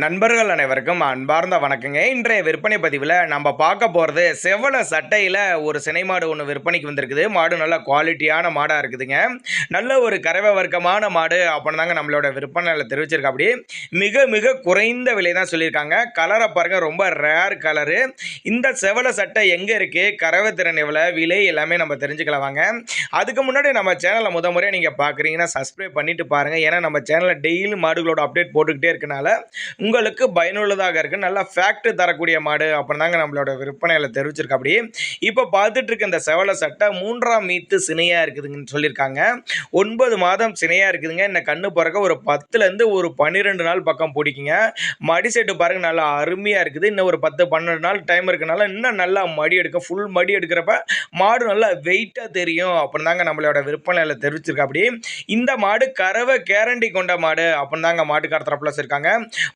நண்பர்கள் அனைவருக்கும் அன்பார்ந்த வணக்கங்க. இன்றைய விற்பனை பதிவில் நம்ம பார்க்க போகிறது செவல சட்டையில் ஒரு சினை மாடு ஒன்று விற்பனைக்கு வந்திருக்குது. மாடு நல்ல குவாலிட்டியான மாடாக இருக்குதுங்க. நல்ல ஒரு கறவை வர்க்கமான மாடு அப்படின்னு தாங்க நம்மளோட விற்பனையில் தெரிவிச்சிருக்கா. அப்படி மிக மிக குறைந்த விலை தான் சொல்லியிருக்காங்க. கலரை பாருங்கள், ரொம்ப ரேர் கலரு. இந்த செவல சட்டை எங்கே இருக்குது, கறவை திறன் எவ்வளோ, விலை எல்லாமே நம்ம தெரிஞ்சுக்கலாம் வாங்க. அதுக்கு முன்னாடி நம்ம சேனலை முறையாக நீங்கள் பார்க்குறீங்கன்னா சப்ஸ்கிரைப் பண்ணிட்டு பாருங்கள். ஏன்னா நம்ம சேனலில் டெய்லி மாடுகளோட அப்டேட் போட்டுக்கிட்டே இருக்கனால உங்களுக்கு பயனுள்ளதாக இருக்குது. நல்லா ஃபேக்ட் தரக்கூடிய மாடு அப்படின்னு தாங்க நம்மளோட விற்பனையில் தெரிவிச்சிருக்க. அப்படி இப்போ பார்த்துட்டு இருக்க இந்த செவல சட்டை 3ஆம் மீத்து சினையாக இருக்குதுங்கன்னு சொல்லியிருக்காங்க. 9 மாதம் சினையாக இருக்குதுங்க. இந்த கண்ணு பிறக்க ஒரு 10லேருந்து ஒரு 12 நாள் பக்கம் பிடிக்குங்க. மடி செட்டு பாருங்க, நல்லா அருமையாக இருக்குது. இன்னும் ஒரு 10-12 நாள் டைம் இருக்கனால இன்னும் நல்லா மடி எடுக்க, ஃபுல் மடி எடுக்கிறப்ப மாடு நல்லா வெயிட்டாக தெரியும் அப்படின்னு தாங்க நம்மளோட விற்பனையில் தெரிவிச்சிருக்க. அப்படி இந்த மாடு கறவை கேரண்டி கொண்ட மாடு அப்படின்னு தாங்க மாட்டுக்கார தரப்புல இருக்காங்க.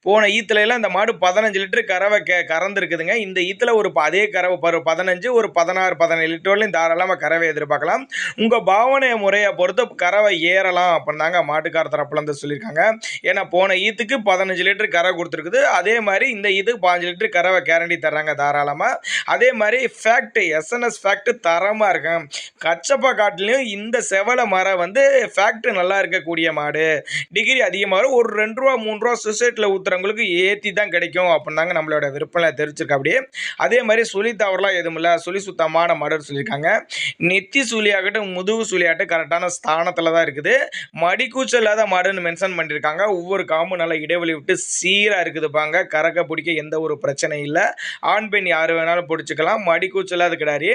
போன ஈத்துல எல்லாம் இந்த மாடு 15 லிட்டர் கறவை கறந்துருக்குதுங்க. இந்த ஈத்துல ஒரு அதே கறவை 15, ஒரு 16, 17 லிட்டர்லையும் தாராளமாக கறவை எதிர்பார்க்கலாம். உங்கள் பாவனை முறையை பொறுத்து கறவை ஏறலாம் அப்படின்னு தாங்க மாட்டுக்கார தரப்புல இருந்து சொல்லியிருக்காங்க. ஏன்னா போன ஈத்துக்கு 15 லிட்டர் கறவை கொடுத்துருக்குது. அதே மாதிரி இந்த ஈத்துக்கு 15 லிட்டர் கறவை கேரண்டி தர்றாங்க தாராளமாக. அதே மாதிரி ஃபேக்ட் எஸ்என்எஸ் ஃபேக்ட் தரமாக இருக்கும். கச்சப்பா காட்டிலையும் இந்த செவலை மரம் ஃபேக்ட் நல்லா இருக்கக்கூடிய மாடு. டிகிரி அதிகமாக ஒரு 2 ரூபா 3 ரூபா சுசைட்டில் ஊற்றுறவங்களுக்கு ஏற்றி தான் கிடைக்கும் அப்படின்னு தாங்க நம்மளோட விற்பனை தெரிவிச்சிருக்கா. அப்படியே அதே மாதிரி சுழி தவறலாம் எதுவும் இல்லை, சுழி சுத்தமான மாடுன்னு சொல்லியிருக்காங்க. நெத்தி சுழியாகட்டும் முதுகு சுழியாகட்டும் கரெக்டான ஸ்தானத்தில் தான் இருக்குது. மடிக்கூச்சல் இல்லாத மாடுன்னு மென்ஷன் பண்ணியிருக்காங்க. ஒவ்வொரு காம்பும் நல்லா இடைவெளி விட்டு சீராக இருக்குதுப்பாங்க. கறக்க பிடிக்க எந்த ஒரு பிரச்சனையும் இல்லை. ஆண் பெண் யார் வேணாலும் பிடிச்சிக்கலாம். மடிக்கூச்சல் இல்லாத கிடையாது.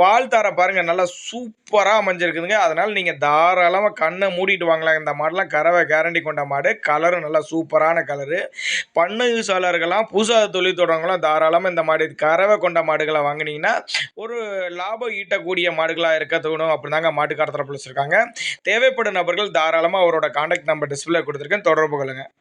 பால் தார பாருங்கள், நல்லா சூப்பராக அமைஞ்சிருக்குதுங்க. அதனால் நீங்கள் தாராளமாக கண்ணை மூடிட்டு வாங்கலாம். இந்த மாடெலாம் கறவை கேரண்டி கொண்ட மாடு. கலரும் நல்லா சூப்பரான கலரு. பண்ணை யூஸாளர்கள்லாம் புதுசாக தொழில் தொடங்கலாம் தாராளமாக இந்த மாடு கறவை கொண்ட மாடுகளை வாங்கினீங்கன்னா ஒரு லாபம் ஈட்டக்கூடிய மாடுகளாக இருக்க தோணும் அப்படின்னு தாங்க மாட்டுக்கார தரப்பில் வச்சுருக்காங்க. தேவைப்படும் நபர்கள் தாராளமாக அவரோட கான்டாக்ட் நம்பர் டிஸ்பிளே கொடுத்துருக்கேன், தொடர்பு கொள்ளுங்கள்.